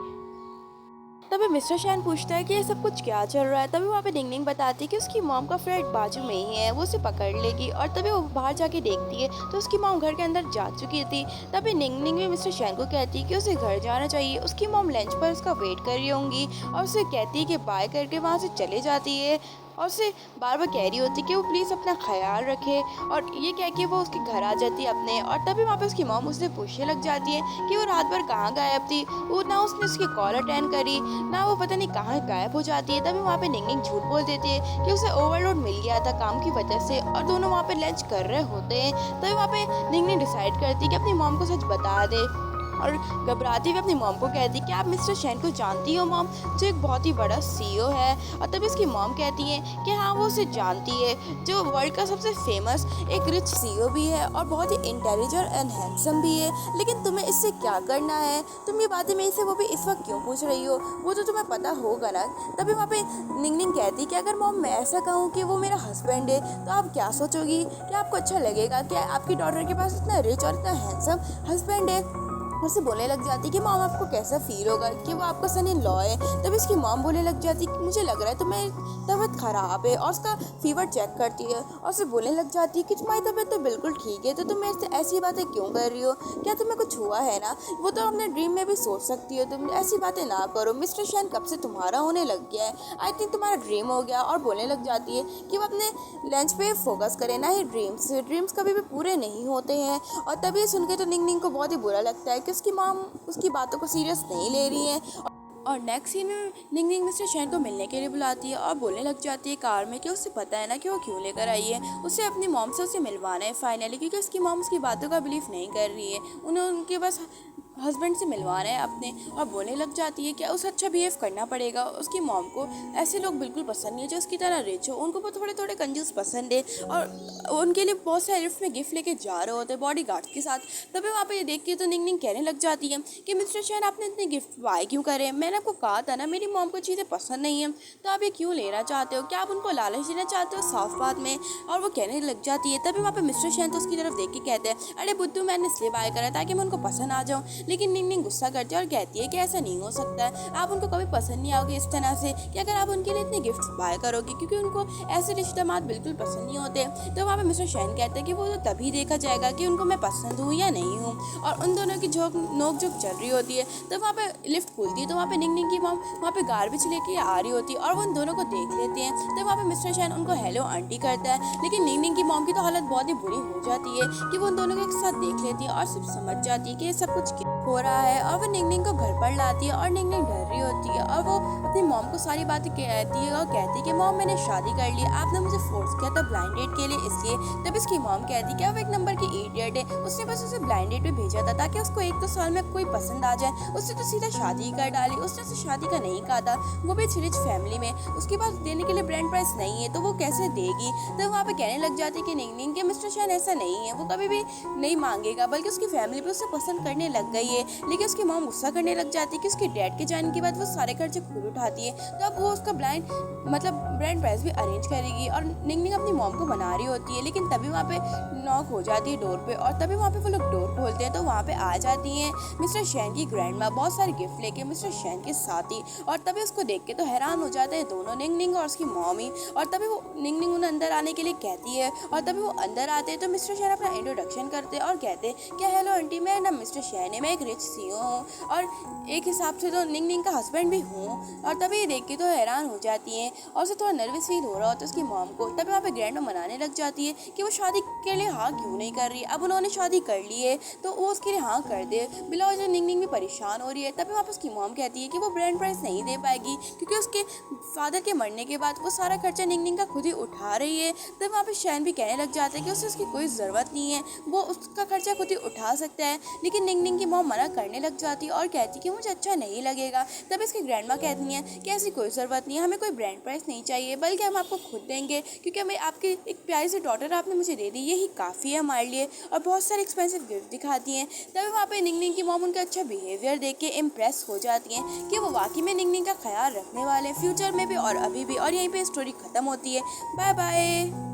तभी मिस्टर शैन पूछता है कि ये सब कुछ क्या चल रहा है। तभी वहाँ पे निंग निंग बताती है कि उसकी मॉम का फ्लैट बाजू में ही है, वो उसे पकड़ लेगी। और तभी वो बाहर जाके देखती है तो उसकी मॉम घर के अंदर जा चुकी थी। तभी निंग निंग भी मिस्टर शैन को कहती है कि उसे घर जाना चाहिए। उसकी मॉम लंच पर उसका वेट कर रही होंगी और उसे कहती है कि बाय करके वहाँ से चले जाती है और उसे बार बार कह रही होती है कि वो प्लीज़ अपना ख्याल रखे। और ये कह के वो उसके घर आ जाती है अपने। और तभी वहाँ पे उसकी मॉम उससे पूछने लग जाती है कि वो रात भर कहाँ गायब थी। वो ना उसने उसकी कॉल अटेंड करी, ना वो पता नहीं कहाँ गायब हो जाती है। तभी वहाँ पे निंग निंग झूठ बोल देती है कि उसे ओवरलोड मिल गया था काम की वजह से और दोनों वहाँ पे लंच कर रहे होते हैं। तभी वहाँ पे निंग निंग डिसाइड करती है कि अपनी मॉम को सच बता दे और घबराती हुई अपनी मॉम को कहती कि आप मिस्टर शैन को जानती हो मॉम, जो एक बहुत ही बड़ा सीईओ है। और तभी उसकी मॉम कहती है कि हाँ वो उसे जानती है, जो वर्ल्ड का सबसे फेमस एक रिच सीईओ भी है और बहुत ही इंटेलिजेंट एंड हैंडसम भी है। लेकिन तुम्हें इससे क्या करना है? तुम ये बातें मेरे से वो भी इस वक्त क्यों पूछ रही हो? वो तो तुम्हें पता होगा ना। तभी वहाँ पे निंग निंग कहती कि अगर मॉम मैं ऐसा कहूँ कि वो मेरा हस्बैंड है तो आप क्या सोचोगी? क्या आपको अच्छा लगेगा कि आपकी डॉटर के पास इतना रिच और इतना हैंडसम हस्बैंड है? उससे बोलने लग जाती कि मॉम आपको कैसा फील होगा कि वो आपका सन इन लॉ है। तभी उसकी मॉम बोलने लग जाती कि मुझे लग रहा है तुम्हारी तबीयत ख़राब है और उसका फीवर चेक करती है और उसे बोलने लग जाती है कि तुम्हारी तबीयत तो बिल्कुल ठीक है, तो तुम मेरे से ऐसी बातें क्यों कर रही हो? क्या तुम्हें कुछ हुआ है ना? वो तो अपने ड्रीम में भी सोच सकती हो, तुम ऐसी बातें ना करो। मिस्टर शैन कब से तुम्हारा होने लग गया है, आई थिंक तुम्हारा ड्रीम हो गया। और बोलने लग जाती है कि वो अपने लंच पे फोकस करे, ना ही ड्रीम्स कभी भी पूरे नहीं होते हैं। और तभी सुन के तो निंग निंग को बहुत ही बुरा लगता है कि उसकी मॉम उसकी बातों को सीरियस नहीं ले रही है। और नेक्स्ट सीन में निंग निंग मिस्टर शैन को मिलने के लिए बुलाती है और बोलने लग जाती है कार में कि उसे पता है ना कि वो क्यों लेकर आई है। उसे अपनी मॉम से उसे मिलवाना है फाइनली, क्योंकि उसकी मॉम उसकी बातों का बिलीव नहीं कर रही है। उन्हें उनके बस हस्बैंड से मिलवाना है अपने। और बोलने लग जाती है कि उसे अच्छा बिहेव करना पड़ेगा। उसकी मॉम को ऐसे लोग बिल्कुल पसंद नहीं है जो उसकी तरह रिच हो, उनको वो थोड़े थोड़े कंजूस पसंद है। और उनके लिए बहुत सारे लिफ्ट में गिफ्ट लेके जा रहे होते हैं बॉडी गार्ड के साथ। तभी वहाँ पे ये देख के तो निंग निंग कहने लग जाती है कि मिस्टर शैन आपने इतने गिफ्ट बाय क्यों करे? मैंने आपको कहा था ना मेरी मॉम को चीज़ें पसंद नहीं है, तो आप ये क्यों लेना चाहते हो? क्या आप उनको लालच देना चाहते हो साफ बात में? और वो कहने लग जाती है। तभी वहाँ पे मिस्टर शैन तो उसकी तरफ देख के कहते हैं अरे बुद्धू मैंने इसलिए बाय करा ताकि मैं उनको पसंद आ जाऊँ। लेकिन निंग निंग गुस्सा करती है और कहती है कि ऐसा नहीं हो सकता है, आप उनको कभी पसंद नहीं आओगे इस तरह से कि अगर आप उनके लिए इतने गिफ्ट बाय करोगे, क्योंकि उनको ऐसे रिश्ते बिल्कुल पसंद नहीं होते। तो वहाँ पे मिस्टर शैन कहते हैं कि वो तो तभी देखा जाएगा कि उनको मैं पसंद हूँ या नहीं हूँ। और उन दोनों की नोक झोंक चल रही होती है। तो वहाँ पे लिफ्ट खुलती है तो वहाँ पे निंग निंग की मॉम वहाँ पे गार्बेज लेके आ रही होती है और वो उन दोनों को देख लेते हैं। तो वहाँ पे मिस्टर शैन उनको हेलो आंटी करता है। लेकिन निंग निंग की मॉम की तो हालत बहुत ही बुरी हो जाती है कि वो उन दोनों को एक साथ देख लेती है और सिर्फ समझ जाती है कि ये सब कुछ हो रहा है। और वो निंग निंग को घर पर लाती है और निंग निंग डर रही होती है और वो अपनी मॉम को सारी बातें कहती है और कहती है कि मॉम मैंने शादी कर ली, आपने मुझे फोर्स किया था ब्लाइंड डेट के लिए इसलिए। तब इसकी मॉम कहती कि वो एक नंबर की इडियट है, उसने बस उसे ब्लाइंड डेट पे भेजा था ताकि उसको 1-2 साल में कोई पसंद आ जाए। उससे तो सीधा शादी कर डाली, उसने उसे शादी का नहीं कहा था, वो भी रिच फैमिली में, उसके पास देने के लिए ब्रांड प्राइस नहीं है तो वो कैसे देगी? तो वहाँ पे कहने लग जाती कि निंग निंग के मिस्टर शैन ऐसा नहीं है, वो कभी भी नहीं मांगेगा, बल्कि उसकी फैमिली भी उसे पसंद करने लग गई है। लेकिन उसकी मॉम गुस्सा करने लग जाती है कि उसके डैड के जाने के बाद वो सारे खर्चे खुद उठाती है, तो अब वो उसका ब्रांड प्राइस भी अरेंज करेगी। और निंग निंग अपनी मॉम को मना रही होती है। लेकिन तभी वहाँ पे नॉक हो जाती है डोर पे और तभी वहाँ पे वो लोग डोर खोलते हैं तो वहाँ पे आ जाती हैं मिस्टर शैन की ग्रैंडमा बहुत सारे गिफ्ट लेके मिस्टर शैन के साथ ही। और तभी उसको देख के तो हैरान हो जाते हैं दोनों, निंग निंग और उसकी मॉम ही। और तभी वो निंग निंग उन्हें अंदर आने के लिए कहती है और तभी वो अंदर आते हैं तो मिस्टर शैन अपना इंट्रोडक्शन करते हैं और कहते हैं कि हेलो आंटी, मेरा नाम मिस्टर शैन है, मैं एक रिच सीईओ हूँ और एक हिसाब से तो निंग निंग का हस्बैंड भी हूँ। और तभी ये देख के तो हैरान हो जाती हैं और उसे थोड़ा नर्वस फील हो रहा होता है उसकी मॉम को। तभी वहाँ पे ग्रैंडमा मनाने लग जाती है कि वो शादी के लिए हाँ क्यों नहीं कर रही, अब उन्होंने शादी कर ली है तो वो उसके लिए हाँ कर दे। बिला जो निंग निंग भी परेशान हो रही है। तभी वापस उसकी मॉम कहती है कि वो ब्रांड प्राइस नहीं दे पाएगी क्योंकि उसके फादर के मरने के बाद वो सारा खर्चा निंग निंग का खुद ही उठा रही है। तब वहाँ पे शैन भी कहने लग जाता है कि उसे उसकी कोई ज़रूरत नहीं है, वो उसका खर्चा खुद ही उठा सकता है। लेकिन निंग निंग की मॉम मना करने लग जाती है और कहती है कि मुझे अच्छा नहीं लगेगा। तब इसकी ग्रैंडमा कहती हैं कि ऐसी कोई ज़रूरत नहीं है, हमें कोई ब्रांड प्राइस नहीं चाहिए, बल्कि हम आपको खुद देंगे क्योंकि हमें आपकी एक प्यारी सी डॉटर आपने मुझे दे दी, यही काफ़ी है हमारे लिए। और बहुत सारे एक्सपेंसिव गिफ्ट दिखाती हैं। तभी वहाँ पे निंग निंग की मॉम उनका अच्छा बिहेवियर देख के इम्प्रेस हो जाती हैं कि वो वाकई में निंग निंग का ख्याल रखने वाले फ्यूचर में भी और अभी भी। और यहीं पे स्टोरी ख़त्म होती है। Bye bye.